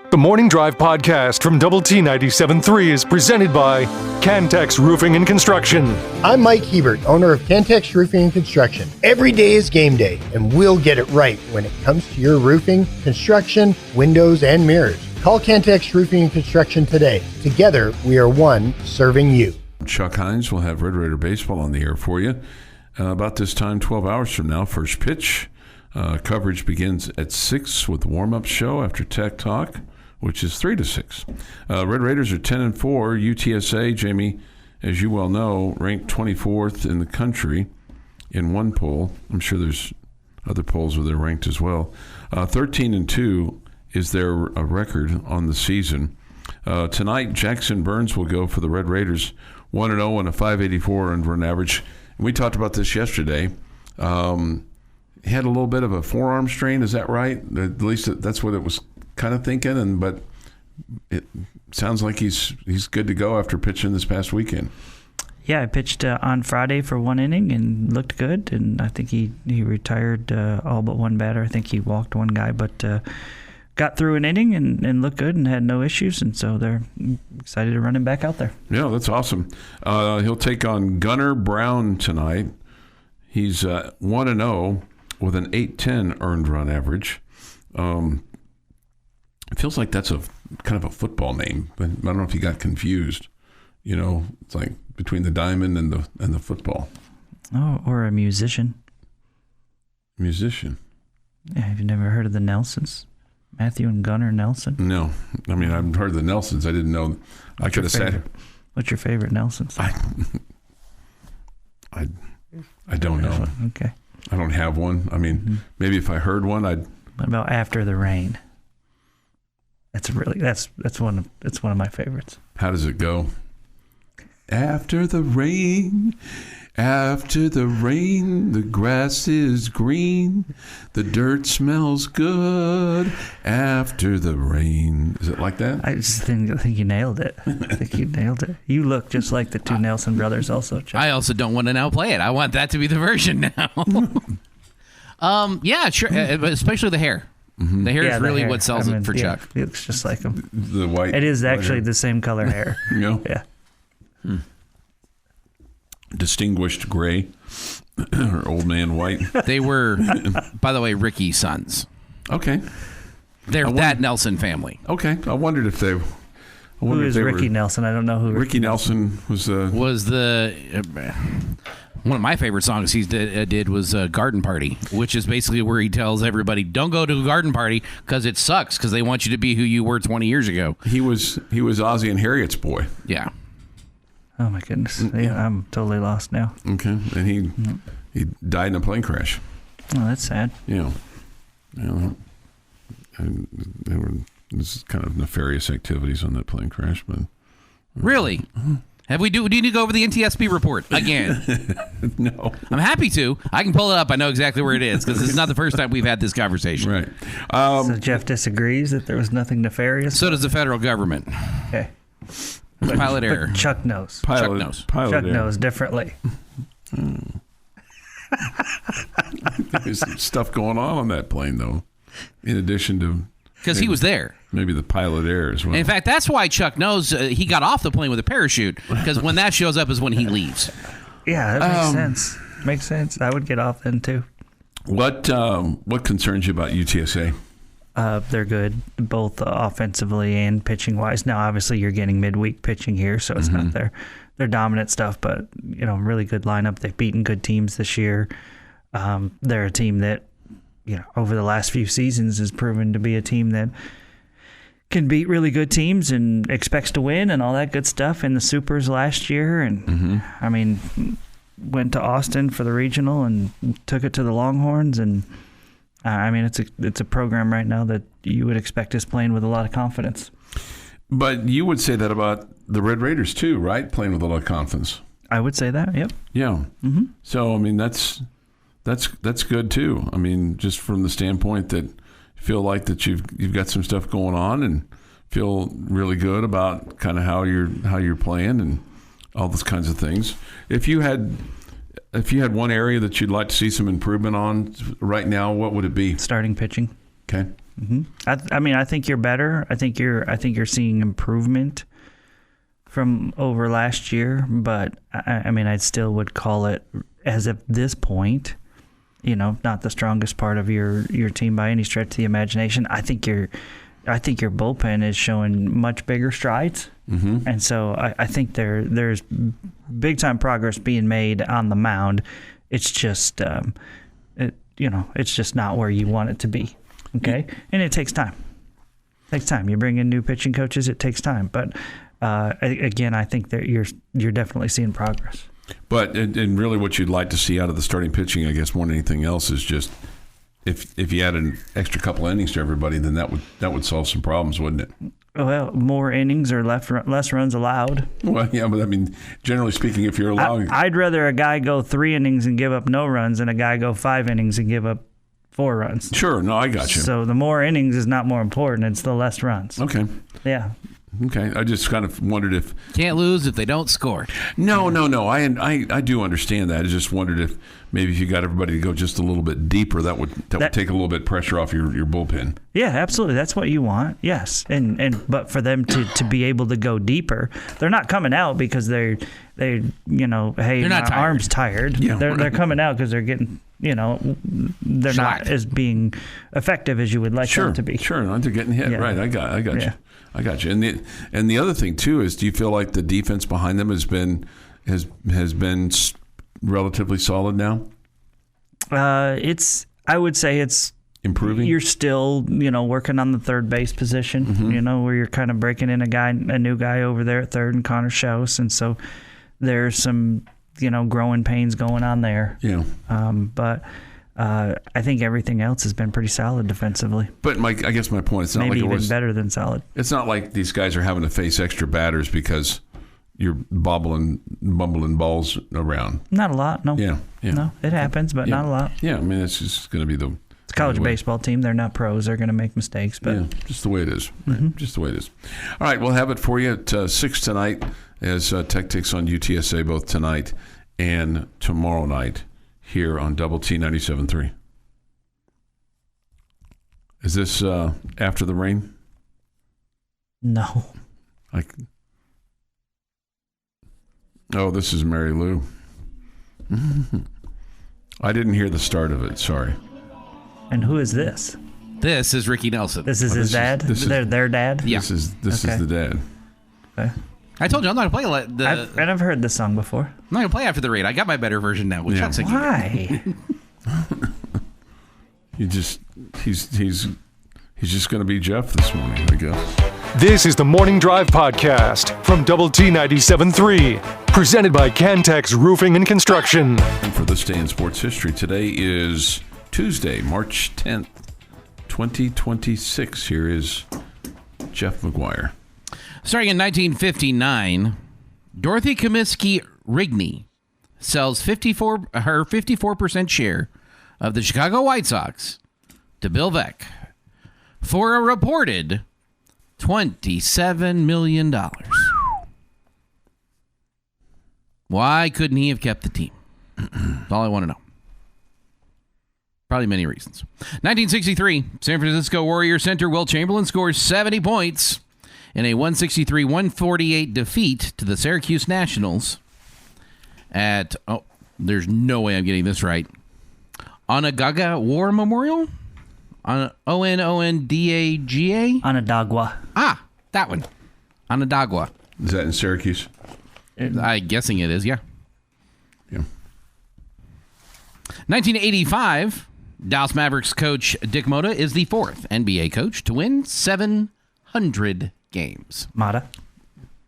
The Morning Drive podcast from Double T 97.3 is presented by Cantex Roofing and Construction. I'm Mike Hebert, owner of Cantex Roofing and Construction. Every day is game day, and we'll get it right when it comes to your roofing, construction, windows, and mirrors. Call Cantex Roofing and Construction today. Together, we are one serving you. Chuck Heinz will have Red Raider Baseball on the air for you. About this time, 12 hours from now, first pitch. Coverage begins at 6 with warm-up show after Tech Talk, which is 3 to 6. Red Raiders are 10-4. UTSA, Jamie, as you well know, ranked 24th in the country in one poll. I'm sure there's other polls where they're ranked as well. 13-2 is their record on the season. Tonight, Jackson Burns will go for the Red Raiders, 1-0 and a 584 earned run average. And we talked about this yesterday. He had a little bit of a forearm strain. Is that right? At least that's what it was kind of thinking, but it sounds like he's good to go after pitching this past weekend. Yeah, I pitched on Friday for one inning and looked good, and I think he retired all but one batter. I think he walked one guy, but got through an inning and looked good and had no issues, and so they're excited to run him back out there. Yeah, that's awesome. He'll take on Gunnar Brown tonight. He's 1-0 with an 810 earned run average. It feels like that's a kind of a football name, but I don't know if you got confused. You know, it's like between the diamond and the football. Oh, or a musician. Musician. Yeah, have you never heard of the Nelsons? Matthew and Gunnar Nelson? No. I mean, I've heard of the Nelsons. I didn't know. I could have said. What's your favorite Nelsons? I don't know. Okay. I don't have one. I mean, maybe if I heard one, I'd. What about After the Rain? That's one of my favorites. How does it go? After the rain, the grass is green, the dirt smells good after the rain. Is it like that? I think you nailed it. You look just like the two Nelson brothers also, Chuck. I also don't want to now play it. I want that to be the version now. Yeah, sure. Especially the hair. Mm-hmm. The hair is really what sells it for Chuck. It looks just like him. The white. It is actually the same color hair. Yeah. Distinguished gray or old man white. They were, by the way, Ricky's sons. Okay. They're that Nelson family. Okay. I wondered if they. Who is Ricky Nelson? I don't know who Ricky Nelson was. One of my favorite songs he did was Garden Party, which is basically where he tells everybody, don't go to a garden party because it sucks because they want you to be who you were 20 years ago. He was Ozzie and Harriet's boy. Yeah. Oh, my goodness. Yeah, I'm totally lost now. Okay. And he died in a plane crash. Oh, that's sad. Yeah. And there were this kind of nefarious activities on that plane crash. But really? Do you need to go over the NTSB report again? No. I'm happy to. I can pull it up. I know exactly where it is because this is not the first time we've had this conversation. Right. So Jeff disagrees that there was nothing nefarious? So does the federal government. Okay. Pilot error. Chuck knows. Chuck knows. Chuck knows differently. There's some stuff going on that plane, though, in addition to... Because he was there. Maybe the pilot error as well. In fact, that's why Chuck knows he got off the plane with a parachute, because when that shows up is when he leaves. Yeah, that makes sense. Makes sense. I would get off then, too. What concerns you about UTSA? They're good, both offensively and pitching-wise. Now, obviously, you're getting midweek pitching here, so it's not their dominant stuff, but, really good lineup. They've beaten good teams this year. They're a team that, over the last few seasons has proven to be a team that can beat really good teams and expects to win and all that good stuff in the Supers last year. And, went to Austin for the regional and took it to the Longhorns. And, it's a program right now that you would expect is playing with a lot of confidence. But you would say that about the Red Raiders, too, right? Playing with a lot of confidence. I would say that, yep. Yeah. Mm-hmm. So, that's good, too. Just from the standpoint that you feel like that you've got some stuff going on and feel really good about kind of how you're playing and all those kinds of things. If you had one area that you'd like to see some improvement on right now, what would it be? Starting pitching. Okay. I think you're better. I think you're seeing improvement from over last year, but I still would call it, as of this point, not the strongest part of your team by any stretch of the imagination. I think your bullpen is showing much bigger strides, and so I think there's big time progress being made on the mound. It's just it's just not where you want it to be. Okay, and it takes time. You bring in new pitching coaches, it takes time, but again, I think that you're definitely seeing progress. But and really, what you'd like to see out of the starting pitching, I guess, more than anything else, is just if you add an extra couple innings to everybody, then that would solve some problems, wouldn't it? Well, more innings or less runs allowed. Well, yeah, but generally speaking, if you're allowing, I'd rather a guy go 3 innings and give up no runs than a guy go 5 innings and give up 4 runs. Sure, no, I got you. So the more innings is not more important; it's the less runs. Okay. Yeah. Okay, I just kind of wondered if can't lose if they don't score. No. I do understand that. I just wondered if maybe if you got everybody to go just a little bit deeper, that would take a little bit of pressure off your bullpen. Yeah, absolutely. That's what you want. Yes, but for them to be able to go deeper, they're not coming out because they hey, my arm's tired. Yeah, they're coming out because they're getting. They're not as being effective as you would like them to be. Sure, they're getting hit. Yeah. Right, I got you. I got you. And the other thing too is, do you feel like the defense behind them has been relatively solid now? I would say it's improving. You're still working on the third base position. Where you're kind of breaking in a new guy over there at third, and Connor Schaus, and so there's some growing pains going on there. Yeah. But I think everything else has been pretty solid defensively. But I guess my point is not maybe like even better than solid. It's not like these guys are having to face extra batters because you're bumbling balls around. Not a lot, no. Yeah. No, it happens, but not a lot. Yeah, it's just going to be it's a college baseball team. They're not pros. They're going to make mistakes. But just the way it is. Right? Just the way it is. All right, we'll have it for you at 6 tonight as Tech takes on UTSA both tonight and tomorrow night here on Double T 97.3. Is this after the rain? No. This is Mary Lou. I didn't hear the start of it. Sorry. And who is this? This is Ricky Nelson. This is his dad? Their dad? Yeah. This is the dad. Okay. I told you I'm not going to play I've heard this song before. I'm not going to play after the raid. I got my better version now. Why? He's just going to be Jeff this morning, I guess. This is the Morning Drive Podcast from Double T 97.3, presented by Cantex Roofing and Construction. And for this day in sports history, today is Tuesday, March 10th, 2026. Here is Jeff McGuire. Starting in 1959, Dorothy Comiskey Rigney sells her 54% share of the Chicago White Sox to Bill Veeck for a reported $27 million. Why couldn't he have kept the team? That's all I want to know. Probably many reasons. 1963, San Francisco Warrior center Wilt Chamberlain scores 70 points in a 163-148 defeat to the Syracuse Nationals at, there's no way I'm getting this right, Onondaga War Memorial? Onondaga? Onondaga. Ah, that one. Onondaga. Is that in Syracuse? I'm guessing it is, yeah. Yeah. 1985, Dallas Mavericks coach Dick Motta is the 4th NBA coach to win 700 games. Motta.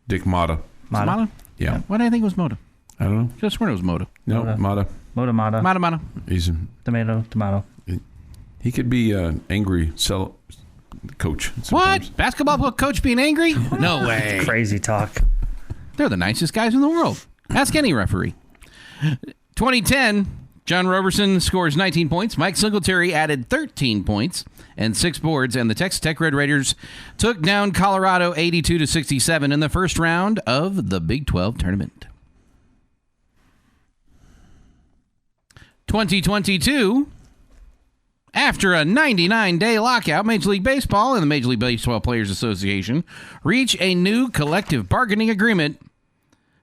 Dick Motta. Motta? Yeah. Why did I think it was Motta? I don't know. Just swear it was Motta. No, Motta. Motta. He's Tomato. He could be an angry coach. Sometimes. What? Basketball coach being angry? No way. Crazy talk. They're the nicest guys in the world. Ask any referee. 2010, John Roberson scores 19 points. Mike Singletary added 13 points and 6 boards, and the Texas Tech Red Raiders took down Colorado 82-67 in the first round of the Big 12 tournament. 2022, After a 99-day lockout, Major League Baseball and the Major League Baseball Players Association reach a new collective bargaining agreement.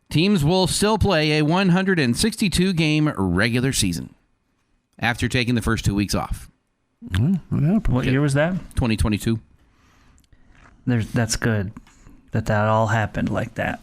Teams will still play a 162-game regular season after taking the first 2 weeks off. What year was that? 2022. That's good that all happened like that.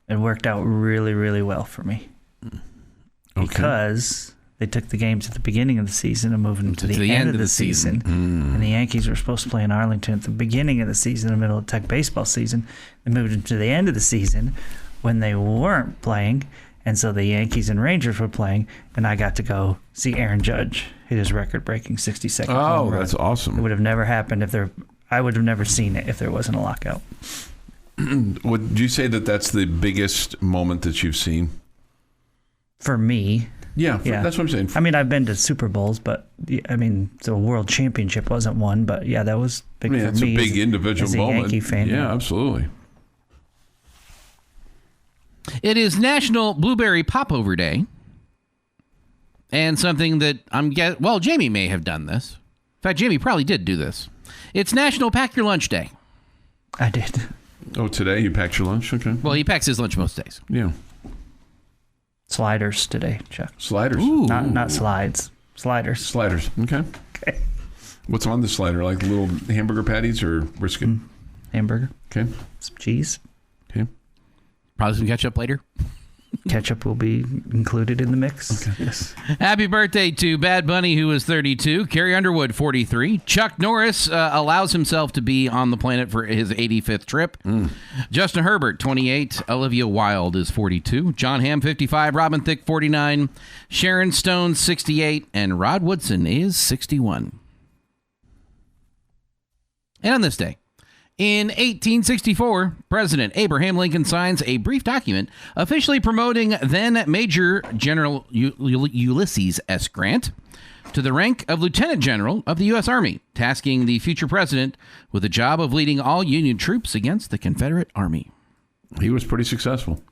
It worked out really, really well for me. Okay. Because they took the games at the beginning of the season and moved them to the end of the season. And the Yankees were supposed to play in Arlington at the beginning of the season, in the middle of Tech baseball season. They moved them to the end of the season when they weren't playing. And so the Yankees and Rangers were playing, and I got to go see Aaron Judge hit his record-breaking 60-second home run. That's awesome. It would have never happened I would have never seen it if there wasn't a lockout. Would you say that that's the biggest moment that you've seen? For me. Yeah, that's what I'm saying. I mean, I've been to Super Bowls, but the World Championship wasn't one, but yeah, that was big for me. It's a big individual as a moment. Yankee fan. Yeah, absolutely. It is National Blueberry Popover Day. And something that Jamie may have done this. In fact, Jamie probably did do this. It's National Pack Your Lunch Day. I did. Oh, today you packed your lunch? Okay. Well, he packs his lunch most days. Yeah. Sliders today, Chuck. Sliders? Ooh. Not slides. Sliders. Sliders. Okay. What's on the slider? Like little hamburger patties or brisket? Hamburger. Okay. Some cheese. Okay. Probably some ketchup later. Ketchup will be included in the mix. Okay. Yes. Happy birthday to Bad Bunny, who is 32. Carrie Underwood, 43. Chuck Norris allows himself to be on the planet for his 85th trip. Justin Herbert, 28. Olivia Wilde is 42. John Hamm, 55. Robin Thicke, 49. Sharon Stone, 68. And Rod Woodson is 61. And on this day, in 1864, President Abraham Lincoln signs a brief document officially promoting then Major General Ulysses S. Grant to the rank of Lieutenant General of the U.S. Army, tasking the future president with the job of leading all Union troops against the Confederate Army. He was pretty successful.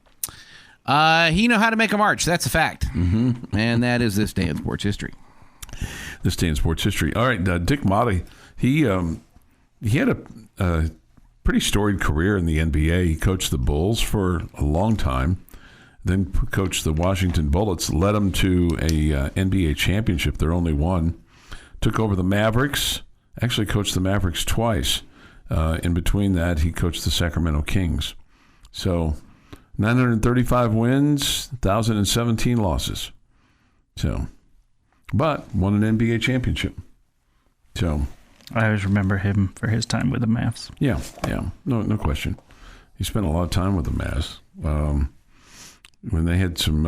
He knew how to make a march. That's a fact. Mm-hmm. And that is this day in sports history. This day in sports history. All right, Dick Motta, he had a pretty storied career in the NBA. He coached the Bulls for a long time, then coached the Washington Bullets, led them to a NBA championship, their only one. Took over the Mavericks, actually coached the Mavericks twice. In between that, he coached the Sacramento Kings. So 935 wins, 1,017 losses. So, but won an NBA championship. So I always remember him for his time with the Mavs. Yeah, no question. He spent a lot of time with the Mavs when they had some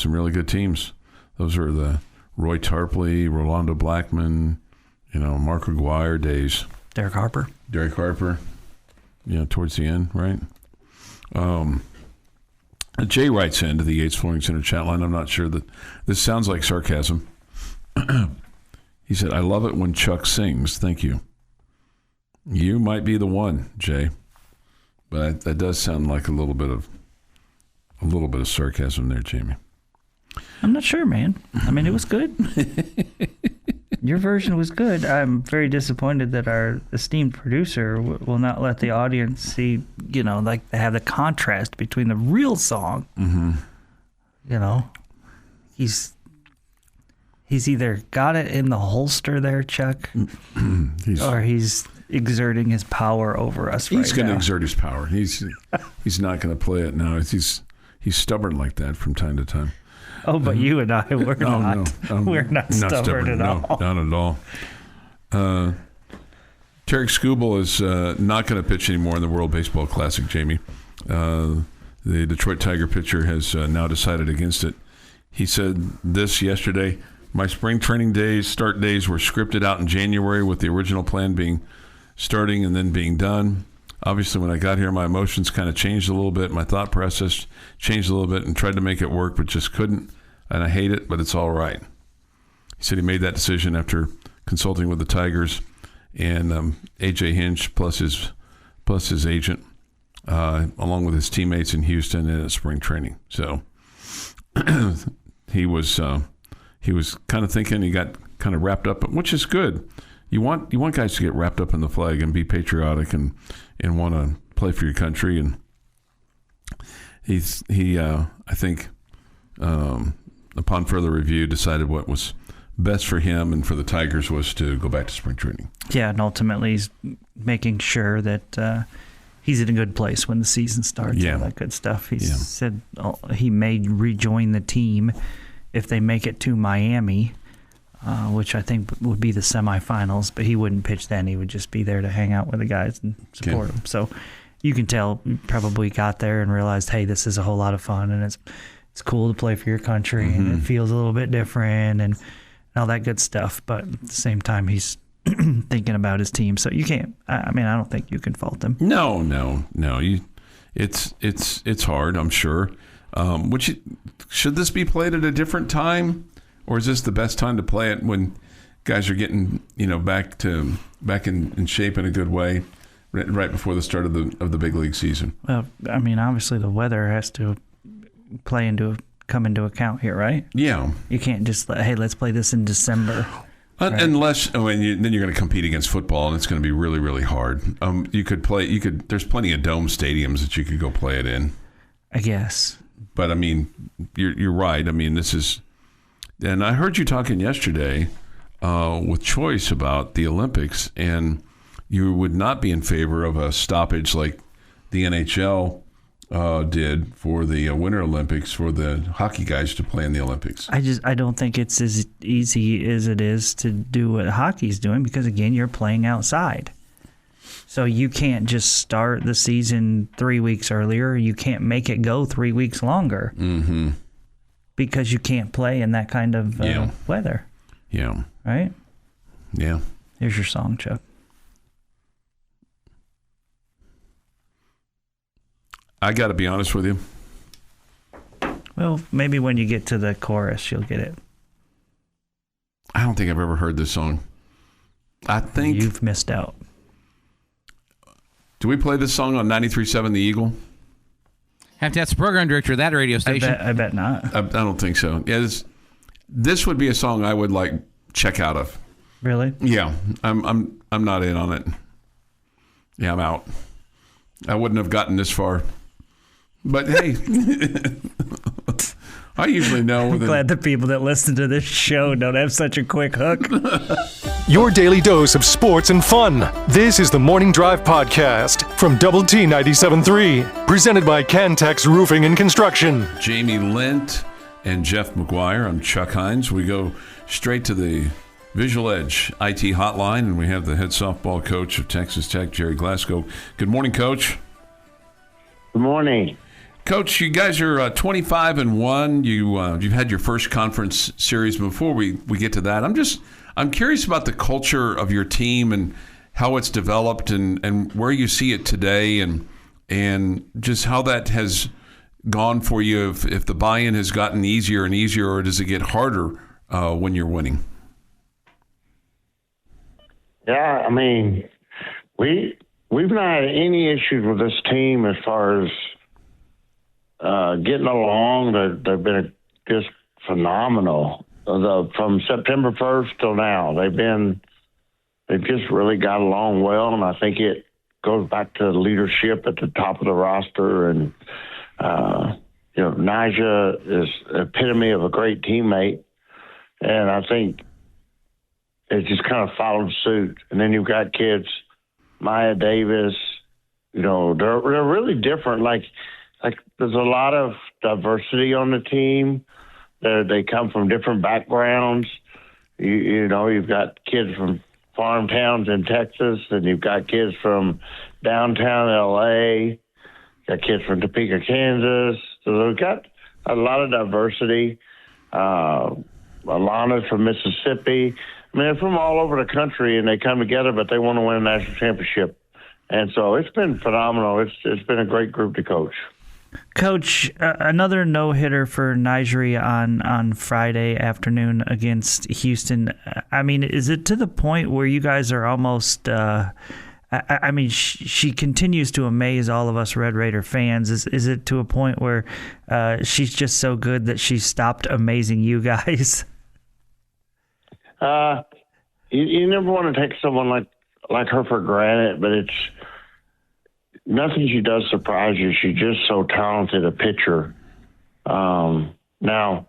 really good teams. Those were the Roy Tarpley, Rolando Blackman, Mark McGuire days. Derek Harper. Yeah, towards the end, right? Jay writes into the Yates Flooring Center chat line. I'm not sure that this sounds like sarcasm. He said, "I love it when Chuck sings. Thank you." You might be the one, Jay, but that does sound like a little bit of sarcasm there, Jamie. I'm not sure, man. I mean, it was good. Your version was good. I'm very disappointed that our esteemed producer will not let the audience see, like they have the contrast between the real song. Mm-hmm. He's either got it in the holster there, Chuck, or he's exerting his power over us right now. He's going to exert his power. He's not going to play it now. He's stubborn like that from time to time. Oh, but you and I, we're not. We're not stubborn at all. Not at all. Tarek Skubal is not going to pitch anymore in the World Baseball Classic, Jamie. The Detroit Tiger pitcher has now decided against it. He said this yesterday: "My spring training start days were scripted out in January with the original plan being starting and then being done. Obviously, when I got here, my emotions kind of changed a little bit. My thought process changed a little bit and tried to make it work, but just couldn't. And I hate it, but it's all right." He said he made that decision after consulting with the Tigers and A.J. Hinch plus his agent, along with his teammates in Houston and at spring training. So he was kind of thinking, he got kind of wrapped up, which is good. You want guys to get wrapped up in the flag and be patriotic and want to play for your country. And he I think upon further review decided what was best for him and for the Tigers was to go back to spring training. Yeah, and ultimately he's making sure that he's in a good place when the season starts. All that good stuff. He said he may rejoin the team if they make it to Miami, which I think would be the semifinals, but he wouldn't pitch then. He would just be there to hang out with the guys and support them. So you can tell he probably got there and realized, hey, this is a whole lot of fun, and it's cool to play for your country, and it feels a little bit different and all that good stuff. But at the same time, he's thinking about his team. So you can't, I don't think you can fault him. No. It's hard, I'm sure. Should this be played at a different time, or is this the best time to play it when guys are getting back in shape in a good way right before the start of the big league season? Well, obviously the weather has to come into account here, right? Yeah. You can't just let's play this in December. Right. Unless then you're going to compete against football, and it's going to be really, really hard. You could play. There's plenty of dome stadiums that you could go play it in, I guess. But you're right. This is, and I heard you talking yesterday with Choice about the Olympics, and you would not be in favor of a stoppage like the NHL did for the Winter Olympics for the hockey guys to play in the Olympics. I don't think it's as easy as it is to do what hockey's doing, because again, you're playing outside. So you can't just start the season 3 weeks earlier. You can't make it go 3 weeks longer because you can't play in that kind of weather. Yeah. Right? Yeah. Here's your song, Chuck. I got to be honest with you. Well, maybe when you get to the chorus, you'll get it. I don't think I've ever heard this song. I think you've missed out. Do we play this song on 93.7 The Eagle? Have to ask the program director of that radio station. I bet not. I don't think so. Yeah, this would be a song I would check out of. Really? Yeah, I'm not in on it. Yeah, I'm out. I wouldn't have gotten this far. But hey, I usually know. I'm glad the people that listen to this show don't have such a quick hook. Your daily dose of sports and fun. This is the Morning Drive Podcast from Double T 97.3, presented by Cantex Roofing and Construction. Jamie Lent and Jeff McGuire. I'm Chuck Heinz. We go straight to the Visual Edge IT hotline, and we have the head softball coach of Texas Tech, Gerry Glasco. Good morning, Coach. Good morning. Coach, you guys are 25-1. You've had your first conference series. Before we get to that, I'm curious about the culture of your team and how it's developed and where you see it today and just how that has gone for you, if the buy-in has gotten easier and easier, or does it get harder when you're winning? Yeah, we've not had any issues with this team as far as getting along. They've been just phenomenal. From September 1st till now, they've just really got along well, and I think it goes back to leadership at the top of the roster. And Nyjah is epitome of a great teammate, and I think it just kind of followed suit. And then you've got kids, Maya Davis, they're really different. Like there's a lot of diversity on the team. They come from different backgrounds. You've got kids from farm towns in Texas, and you've got kids from downtown LA, got kids from Topeka, Kansas. So they've got a lot of diversity. Alana's from Mississippi. They're from all over the country, and they come together, but they want to win a national championship. And so it's been phenomenal. It's been a great group to coach. Coach, another no-hitter for Nyjah on Friday afternoon against Houston. Is it to the point where you guys are almost she continues to amaze all of us Red Raider fans. Is it to a point where she's just so good that she's stopped amazing you guys? You never want to take someone like her for granted, but it's nothing she does surprise you. She's just so talented a pitcher. Now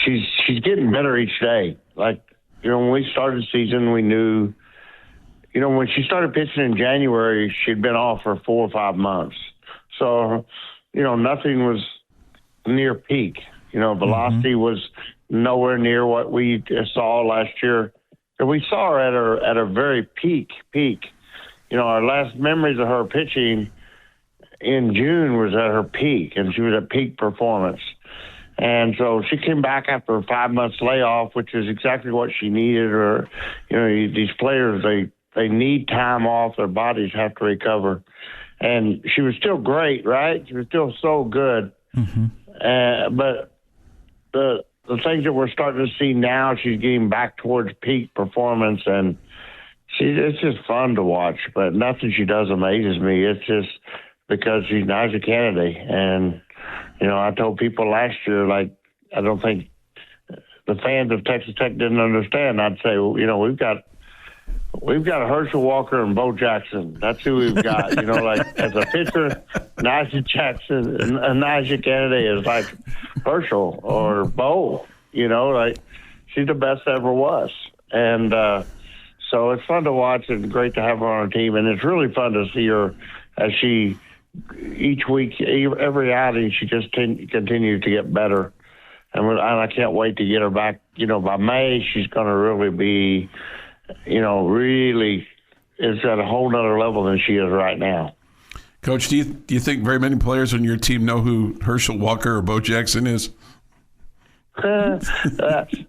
she's getting better each day. Like, when we started the season, we knew, when she started pitching in January, she'd been off for 4 or 5 months. So, nothing was near peak. Velocity was nowhere near what we saw last year. And we saw her at her very peak. Our last memories of her pitching in June was at her peak, and she was at peak performance. And so she came back after a 5 months layoff, which is exactly what she needed. Or, these players, they need time off. Their bodies have to recover. And she was still great, right? She was still so good. Mm-hmm. But the things that we're starting to see now, she's getting back towards peak performance, and it's just fun to watch. But nothing she does amazes me. It's just because she's Nyjah Kennedy. And, I told people last year, I don't think the fans of Texas Tech didn't understand. I'd say, we've got Herschel Walker and Bo Jackson. That's who we've got. As a pitcher, Nyjah Jackson and Nyjah Kennedy is like Herschel or Bo. She's the best ever was. And so it's fun to watch and great to have her on our team. And it's really fun to see her as she, each week, every outing, she just continues to get better. And I can't wait to get her back. By May, she's going to really be, really is at a whole nother level than she is right now. Coach, do you think very many players on your team know who Herschel Walker or Bo Jackson is? I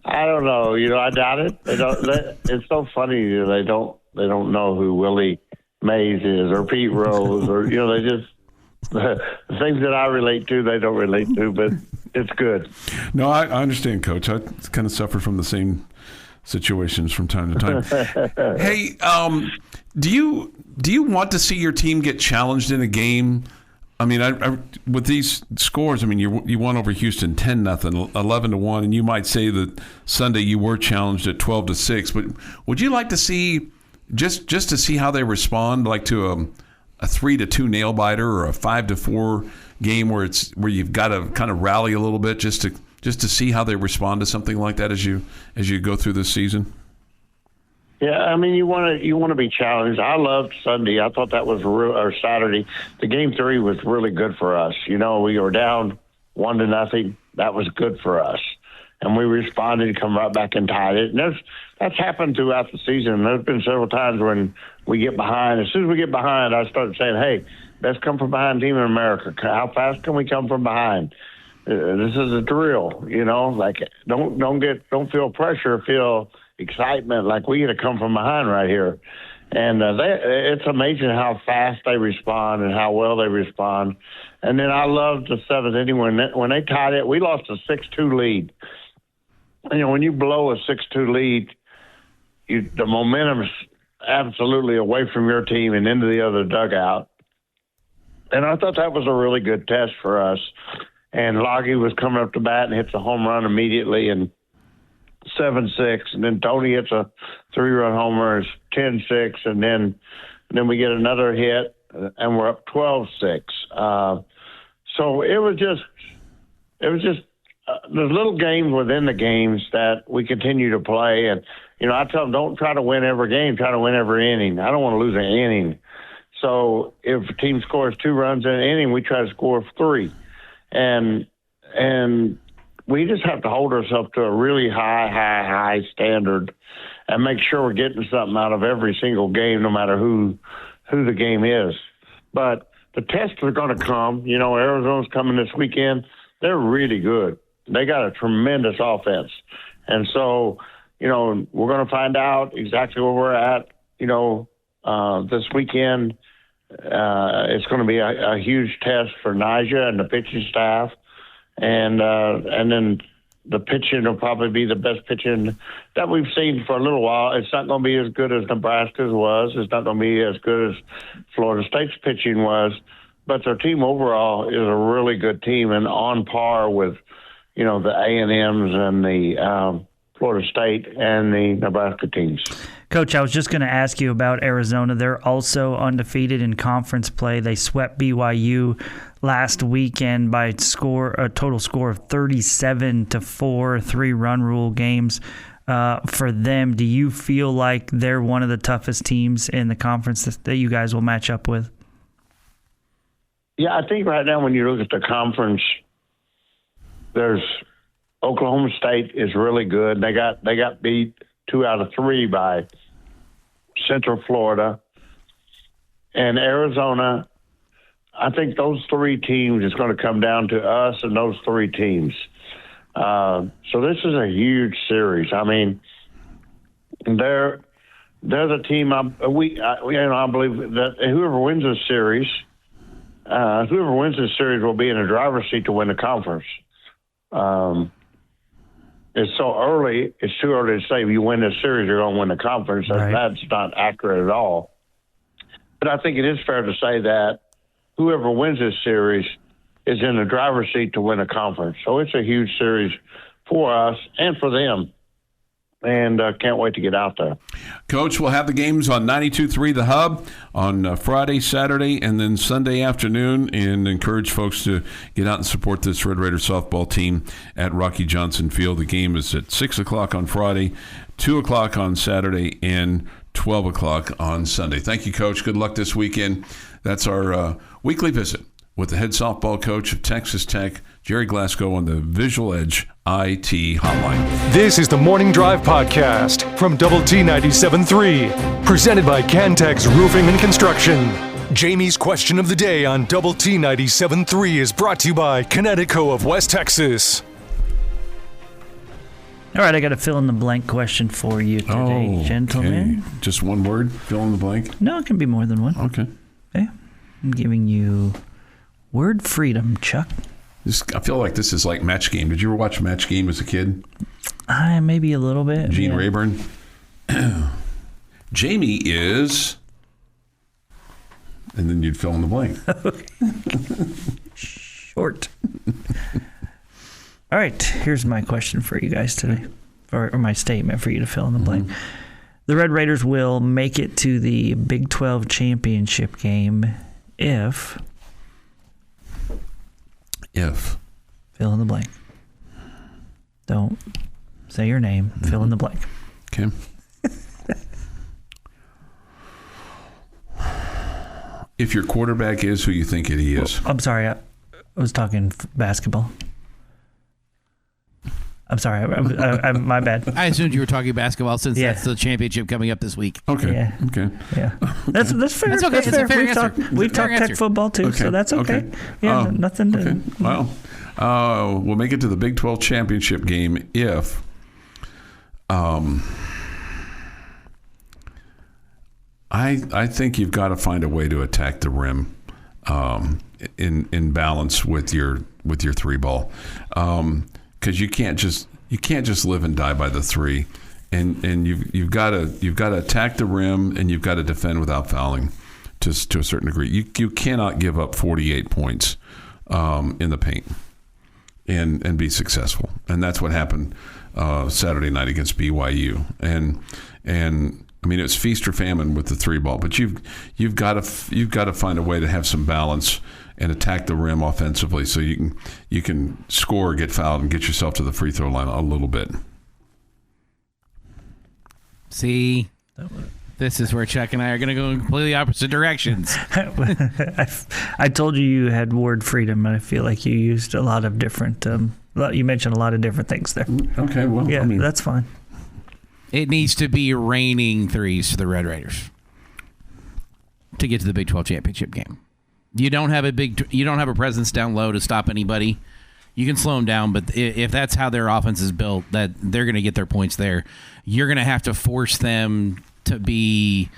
don't know. I doubt it. It's so funny. They don't know who Willie Mays is or Pete Rose or they just the things that I relate to they don't relate to. But it's good. No, I understand, Coach. I kind of suffer from the same situations from time to time. Hey, do you want to see your team get challenged in a game? I mean, I with these scores, I mean, you won over Houston 10-0, 11-1, and you might say that Sunday you were challenged at 12-6. But would you like to see just to see how they respond, like to a 3-2 nail biter or a 5-4 game where you've got to kind of rally a little bit just to see how they respond to something like that as you go through this season? Yeah, I mean, you want to be challenged. I loved Sunday. I thought that was or Saturday. The game 3 was really good for us. We were down 1-0. That was good for us, and we responded, come right back and tied it. And that's happened throughout the season. There's been several times when we get behind. As soon as we get behind, I started saying, "Hey, best come from behind team in America. How fast can we come from behind? This is a drill. Don't feel pressure. Feel excitement, like we got to come from behind right here." And it's amazing how fast they respond and how well they respond. And then I loved the 7th inning when they tied it. We lost a 6-2 lead. When you blow a 6-2 lead, the momentum is absolutely away from your team and into the other dugout. And I thought that was a really good test for us. And Loggy was coming up to bat and hits a home run immediately, and 7-6, and then Tony hits a 3-run homer, it's 10-6, and then we get another hit, and we're up 12-6. So it was just there's little games within the games that we continue to play, and I tell them, don't try to win every game, try to win every inning. I don't want to lose an inning. So if a team scores 2 runs in an inning, we try to score 3, and we just have to hold ourselves to a really high standard and make sure we're getting something out of every single game, no matter who the game is. But the tests are going to come. Arizona's coming this weekend. They're really good. They got a tremendous offense. And so, we're going to find out exactly where we're at, this weekend. It's going to be a huge test for Nyjah and the pitching staff. And then the pitching will probably be the best pitching that we've seen for a little while. It's not going to be as good as Nebraska's was. It's not going to be as good as Florida State's pitching was. But their team overall is a really good team and on par with, the A&Ms and Florida State and the Nebraska teams. Coach, I was just going to ask you about Arizona. They're also undefeated in conference play. They swept BYU last weekend by a total score of 37-4, 3-run rule games for them. Do you feel like they're one of the toughest teams in the conference that you guys will match up with? Yeah, I think right now when you look at the conference, there's Oklahoma State is really good. They got beat 2 out of 3 by Central Florida. And Arizona, I think those 3 teams is going to come down to us and those 3 teams. So this is a huge series. I mean, they're the team. I believe that whoever wins this series will be in the driver's seat to win the conference. It's so early. It's too early to say if you win this series, you're going to win the conference. Right. That's not accurate at all. But I think it is fair to say that whoever wins this series is in the driver's seat to win a conference. So it's a huge series for us and for them. And can't wait to get out there. Coach, we'll have the games on 92.3 The Hub on Friday, Saturday, and then Sunday afternoon, and encourage folks to get out and support this Red Raider softball team at Rocky Johnson Field. The game is at 6 o'clock on Friday, 2 o'clock on Saturday, and 12 o'clock on Sunday. Thank you, Coach. Good luck this weekend. That's our weekly visit with the head softball coach of Texas Tech, Gerry Glasco, on the Visual Edge IT hotline. This is the Morning Drive Podcast from Double T 97.3, presented by Cantex Roofing and Construction. Jamie's question of the day on Double T 97.3 is brought to you by Connecticut of West Texas. All right, I got a fill-in-the-blank question for you today, gentlemen. Okay. Just one word, fill in the blank? No, it can be more than one. Okay. I'm giving you word freedom, Chuck. I feel like this is like Match Game. Did you ever watch Match Game as a kid? Maybe a little bit. Gene yeah. Rayburn. Jamie is... And then you'd fill in the blank. Short. All right, here's my question for you guys today, or my statement for you to fill in the blank. The Red Raiders will make it to the Big 12 championship game if fill in the blank. Don't say your name. Fill in the blank. Okay. If your quarterback is who you think he is. I'm sorry. I was talking basketball. I'm sorry. I my bad. I assumed you were talking basketball since Yeah. that's the championship coming up this week. Okay. Yeah. Okay. Yeah. That's fair. That's okay. That's It's a fair. fair We've answer. talked It's a fair Tech answer. football too, so that's okay. Yeah, nothing to. Okay. Well, we'll make it to the Big 12 championship game if I think you've got to find a way to attack the rim in balance with your 3-ball, because you can't just live and die by the 3, and you've got to attack the rim, and you've got to defend without fouling to a certain degree. You cannot give up 48 points in the paint and be successful, and that's what happened Saturday night against BYU, and I mean, it was feast or famine with the 3-ball, but you've got to find a way to have some balance and attack the rim offensively, so you can score, get fouled, and get yourself to the free throw line a little bit. See, this is where Chuck and I are going to go in completely opposite directions. I told you had word freedom, and I feel like you used a lot of different. You mentioned a lot of different things there. Okay, well, Yeah, I mean, that's fine. It needs to be raining threes for the Red Raiders to get to the Big 12 championship game. You don't have a presence down low to stop anybody. You can slow them down, but if that's how their offense is built, that they're going to get their points there. You're going to have to force them to be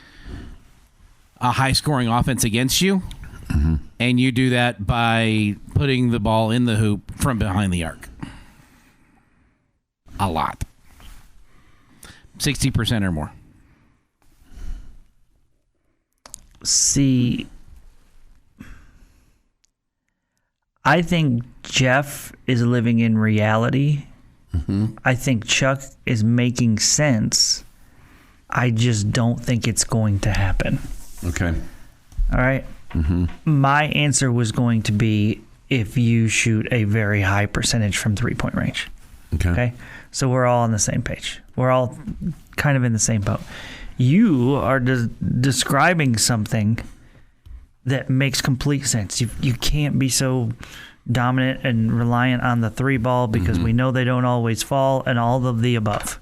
a high-scoring offense against you, and you do that by putting the ball in the hoop from behind the arc. A lot. 60% or more. See, I think Jeff is living in reality I think Chuck is making sense. I just don't think it's going to happen. Okay. All right? My answer was going to be if you shoot a very high percentage from three-point range. Okay? So we're all on the same page. We're all kind of in the same boat. You are describing something that makes complete sense. You can't be so dominant and reliant on the three ball because we know they don't always fall and all of the above.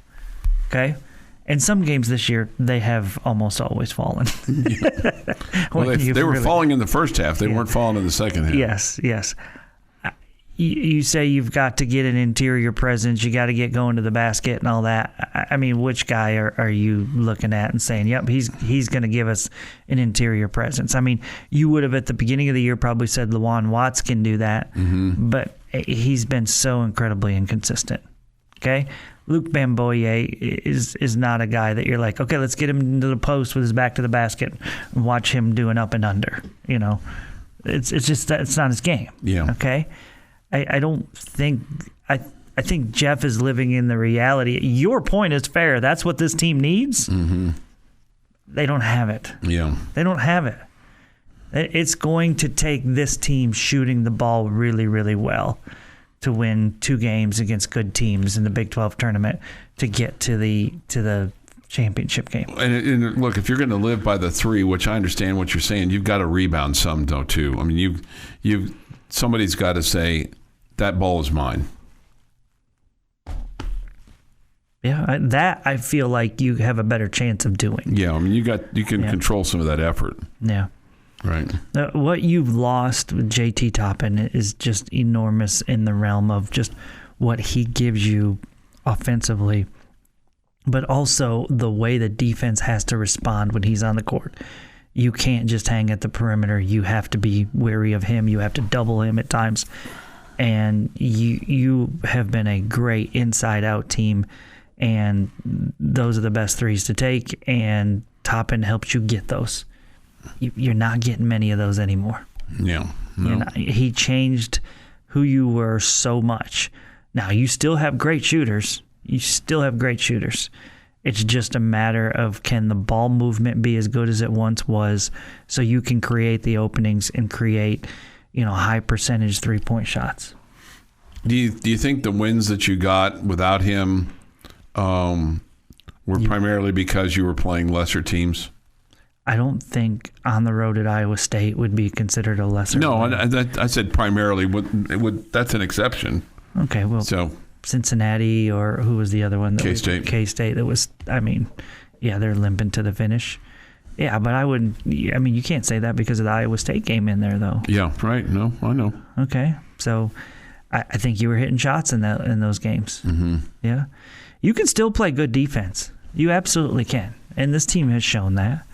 Okay? In some games this year, they have almost always fallen. Well, they were falling in the first half. They weren't falling in the second half. Yes. You say you've got to get an interior presence. You got to get going to the basket and all that. I mean, which guy are you looking at and saying, yep, he's going to give us an interior presence? I mean, you would have at the beginning of the year probably said Lawan Watts can do that, but he's been so incredibly inconsistent. Okay? Luke Bamboye is not a guy that you're like, okay, let's get him into the post with his back to the basket and watch him do an up and under. You know, it's just that it's not his game. Yeah. Okay. I don't think I think Jeff is living in the reality. Your point is fair. That's what this team needs. They don't have it. Yeah. They don't have it. It's going to take this team shooting the ball really, really well to win 2 games against good teams in the Big 12 tournament to get to the championship game. And look, if you're going to live by the 3, which I understand what you're saying, you've got to rebound some though too. I mean, somebody's got to say that ball is mine. Yeah, that I feel like you have a better chance of doing. Yeah, I mean you can control some of that effort. Yeah. Right. What you've lost with JT Toppin is just enormous in the realm of just what he gives you offensively, but also the way the defense has to respond when he's on the court. You can't just hang at the perimeter. You have to be wary of him. You have to double him at times. And you have been a great inside-out team, and those are the best threes to take, and Toppin helps you get those. You're not getting many of those anymore. Yeah. No. He changed who you were so much. Now, you still have great shooters. It's just a matter of can the ball movement be as good as it once was so you can create the openings and create, high percentage three-point shots. Do you think the wins that you got without him were primarily because you were playing lesser teams? I don't think on the road at Iowa State would be considered a lesser. No, win. I said primarily. That's an exception. Okay, well, so Cincinnati or who was the other one? K-State. K-State. That was, they're limping to the finish. Yeah, but you can't say that because of the Iowa State game in there, though. Yeah, right. No, I know. Okay, so I think you were hitting shots in those games. Mm-hmm. Yeah, you can still play good defense. You absolutely can, and this team has shown that.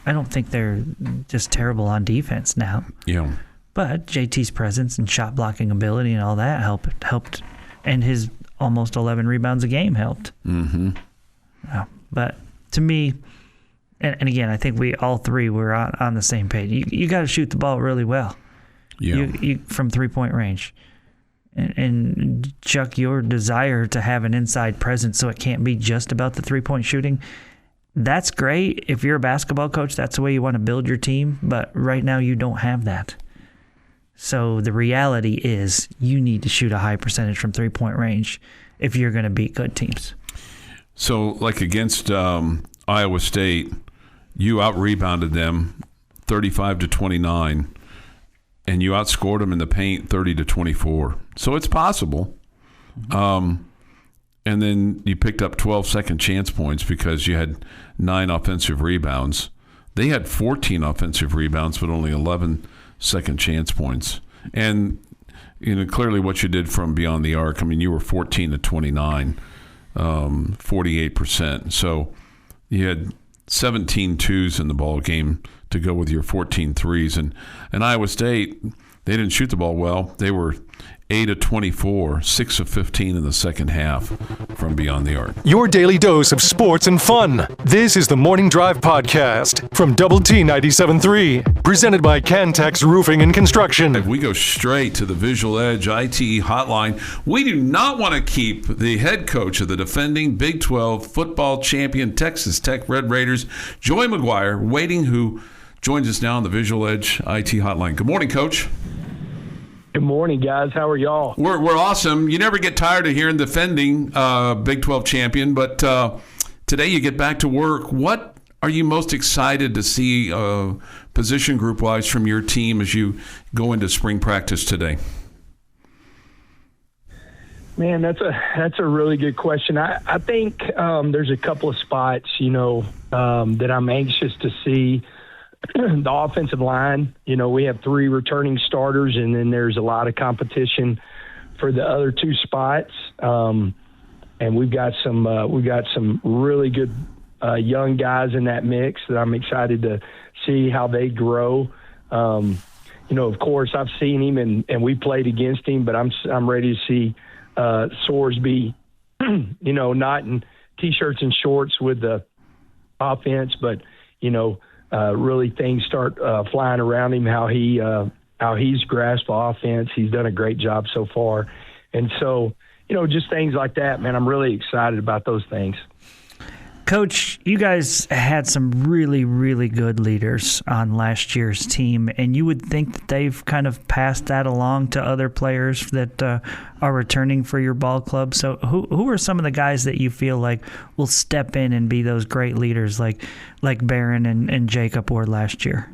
I don't think they're just terrible on defense now. Yeah. But JT's presence and shot blocking ability and all that helped, and his almost 11 rebounds a game helped. Mm-hmm. Yeah. But to me, and again, I think we all three were on the same page. You got to shoot the ball really well. Yeah. You from 3-point range. And Chuck, your desire to have an inside presence so it can't be just about the 3-point shooting, that's great. If you're a basketball coach, that's the way you want to build your team. But right now you don't have that. So the reality is you need to shoot a high percentage from 3-point range if you're going to beat good teams. So like against Iowa State, you out-rebounded them 35-29, and you outscored them in the paint 30-24. So it's possible. Mm-hmm. And then you picked up 12 second chance points because you had 9 offensive rebounds. They had 14 offensive rebounds, but only 11 second chance points. And clearly what you did from beyond the arc, you were 14-29, 48%. So you had 17 twos in the ball game to go with your 14 threes. And Iowa State, they didn't shoot the ball well. They were 8 of 24, 6 of 15 in the second half from beyond the arc. Your daily dose of sports and fun. This is the Morning Drive Podcast from Double T 97.3, presented by Cantex Roofing and Construction. If we go straight to the Visual Edge IT hotline, we do not want to keep the head coach of the defending Big 12 football champion Texas Tech Red Raiders, Joey McGuire, waiting, who joins us now on the Visual Edge IT hotline. Good morning, Coach. Good morning, guys. How are y'all? We're awesome. You never get tired of hearing defending Big 12 champion, but today you get back to work. What are you most excited to see position group-wise from your team as you go into spring practice today? Man, that's a really good question. I think there's a couple of spots, that I'm anxious to see. The offensive line, we have 3 returning starters, and then there's a lot of competition for the other 2 spots. And we've got some really good young guys in that mix that I'm excited to see how they grow. Of course, I've seen him and we played against him, but I'm ready to see Sorsby, not in T-shirts and shorts with the offense, but really things start flying around him, how he's grasped offense. He's done a great job so far. And so, just things like that, man, I'm really excited about those things. Coach, you guys had some really, really good leaders on last year's team, and you would think that they've kind of passed that along to other players that are returning for your ball club. So who are some of the guys that you feel like will step in and be those great leaders like Barron and Jacob were last year?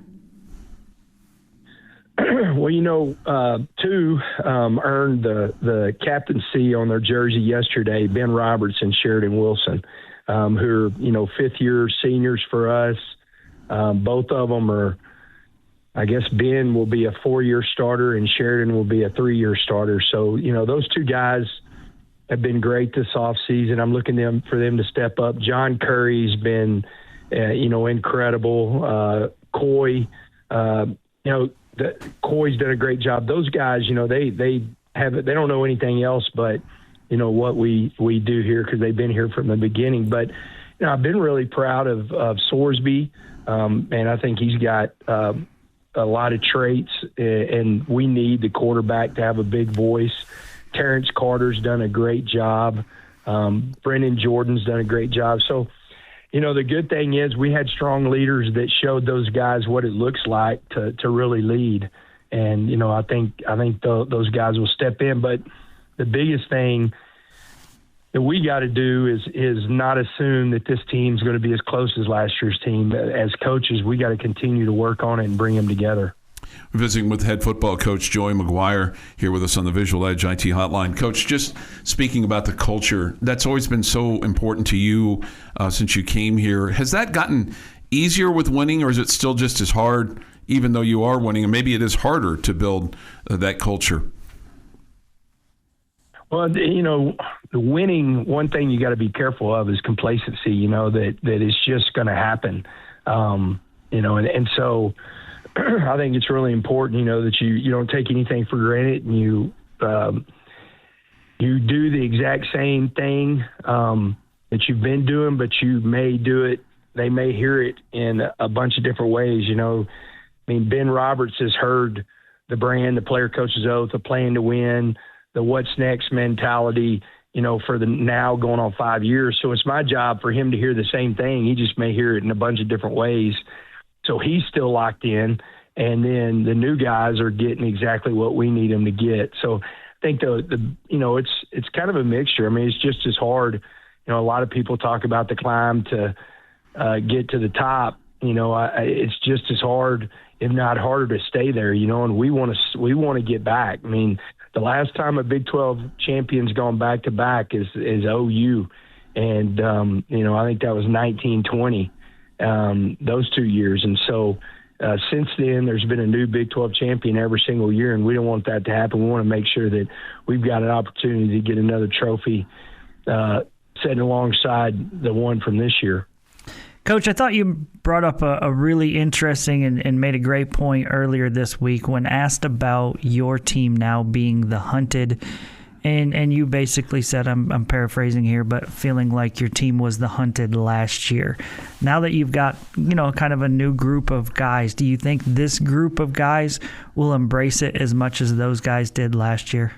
Well, 2 earned the captaincy on their jersey yesterday, Ben Roberts and Sheridan Wilson. Who are, fifth-year seniors for us. Both of them are, I guess Ben will be a 4-year starter and Sheridan will be a 3-year starter. So, those 2 guys have been great this offseason. I'm looking for them to step up. John Curry's been, incredible. Coy, Coy's done a great job. Those guys, they don't know anything else but what we do here because they've been here from the beginning. But I've been really proud of Sorsby, and I think he's got a lot of traits, and we need the quarterback to have a big voice. Terrence Carter's done a great job. Brennan Jordan's done a great job. So, the good thing is we had strong leaders that showed those guys what it looks like to really lead. And, I think those guys will step in. But the biggest thing that we got to do is not assume that this team's going to be as close as last year's team. As coaches, we got to continue to work on it and bring them together. We're visiting with head football coach Joey McGuire here with us on the Visual Edge IT hotline. Coach, just speaking about the culture, that's always been so important to you since you came here. Has that gotten easier with winning, or is it still just as hard, even though you are winning, and maybe it is harder to build that culture? Well, the winning, one thing you got to be careful of is complacency, that it's just going to happen. And so I think it's really important, that you don't take anything for granted, and you do the exact same thing that you've been doing, but you may do it, they may hear it in a bunch of different ways. Ben Roberts has heard the brand, the player coach's oath, the playing to win, the what's next mentality, for the now going on 5 years. So it's my job for him to hear the same thing. He just may hear it in a bunch of different ways. So he's still locked in. And then the new guys are getting exactly what we need them to get. So I think it's kind of a mixture. I mean, it's just as hard. A lot of people talk about the climb to get to the top. It's just as hard, if not harder, to stay there, and we want to get back. I mean, the last time a Big 12 champion's gone back to back is OU. And, I think that was 1920, those 2 years. And so since then, there's been a new Big 12 champion every single year, and we don't want that to happen. We want to make sure that we've got an opportunity to get another trophy sitting alongside the one from this year. Coach, I thought you brought up a really interesting and made a great point earlier this week when asked about your team now being the hunted. And you basically said, I'm paraphrasing here, but feeling like your team was the hunted last year. Now that you've got, kind of a new group of guys, do you think this group of guys will embrace it as much as those guys did last year?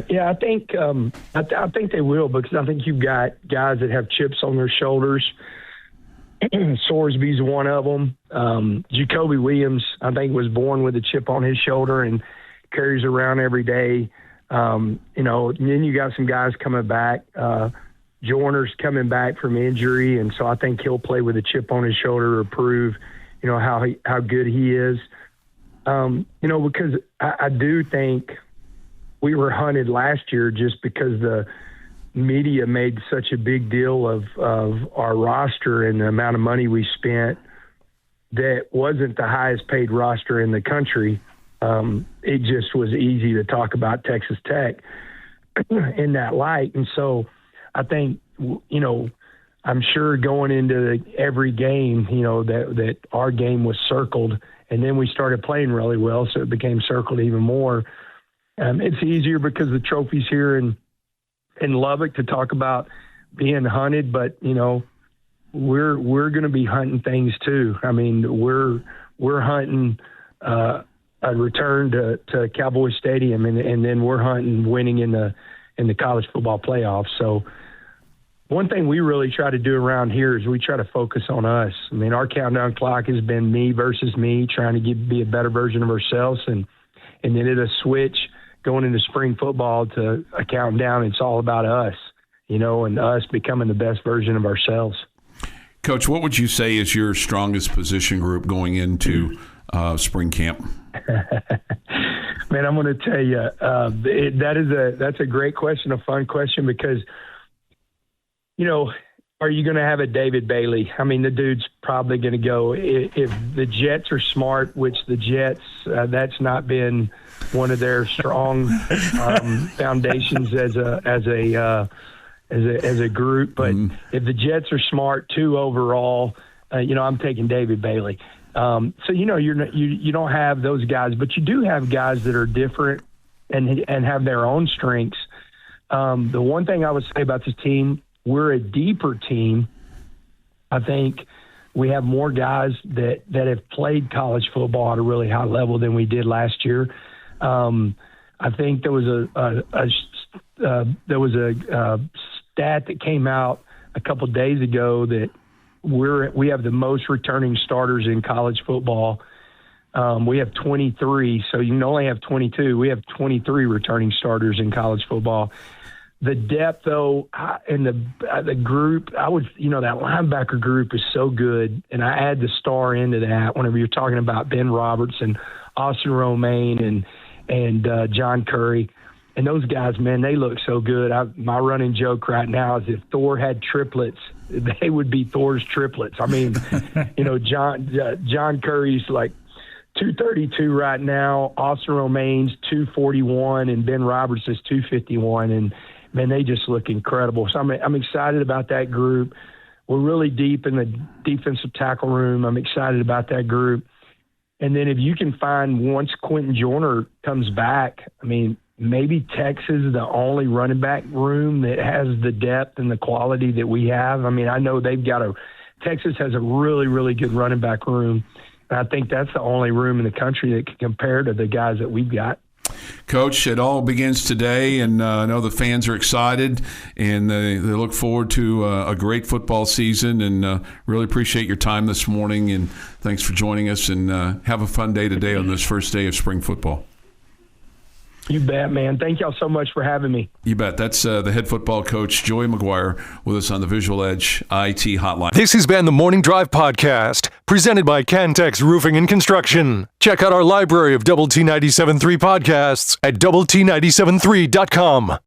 Yeah, I think they will, because I think you've got guys that have chips on their shoulders. Sorsby's one of them. Jacoby Williams, I think, was born with a chip on his shoulder and carries around every day. And then you got some guys coming back. Joyner's coming back from injury, and so I think he'll play with a chip on his shoulder to prove, how good he is. Because I do think we were hunted last year just because the media made such a big deal of our roster and the amount of money we spent that wasn't the highest paid roster in the country. It just was easy to talk about Texas Tech in that light. And so I think, I'm sure going into every game, that our game was circled, and then we started playing really well, so it became circled even more. It's easier because the trophy's here in Lubbock to talk about being hunted, but, we're going to be hunting things too. I mean, we're hunting a return to Cowboy Stadium, and then we're hunting winning in the college football playoffs. So one thing we really try to do around here is we try to focus on us. I mean, our countdown clock has been me versus me, trying to be a better version of ourselves, and then it'll switch going into spring football to a countdown. It's all about us, and us becoming the best version of ourselves. Coach, what would you say is your strongest position group going into spring camp? Man, I'm going to tell you, that's a great question, a fun question, because, are you going to have a David Bailey? I mean, the dude's probably going to go. If the Jets are smart, which the Jets, that's not been one of their strong foundations as a group. But if the Jets are smart too overall, I'm taking David Bailey. So you don't have those guys, but you do have guys that are different and have their own strengths. The one thing I would say about this team, we're a deeper team. I think we have more guys that have played college football at a really high level than we did last year. I think there was a stat that came out a couple of days ago that we have the most returning starters in college football. We have 23, so you can only have 22. We have 23 returning starters in college football. The depth, though, in the group, that linebacker group is so good, and I add the star into that whenever you're talking about Ben Roberts and Austin Romaine and John Curry. And those guys, man, they look so good. My running joke right now is if Thor had triplets, they would be Thor's triplets. I mean, John Curry's like 232 right now, Austin Romaine's 241, and Ben Roberts is 251. And, man, they just look incredible. So I'm excited about that group. We're really deep in the defensive tackle room. I'm excited about that group. And then if you can find, once Quentin Joyner comes back, I mean, maybe Texas is the only running back room that has the depth and the quality that we have. I mean, I know Texas has a really, really good running back room. And I think that's the only room in the country that can compare to the guys that we've got. Coach, it all begins today, and I know the fans are excited, and they look forward to a great football season, and really appreciate your time this morning, and thanks for joining us, and have a fun day today on this first day of spring football. You bet, man. Thank y'all so much for having me. You bet. That's the head football coach, Joey McGuire, with us on the Visual Edge IT hotline. This has been the Morning Drive Podcast, presented by Cantex Roofing and Construction. Check out our library of Double T 97.3 podcasts at doublet97.3.com.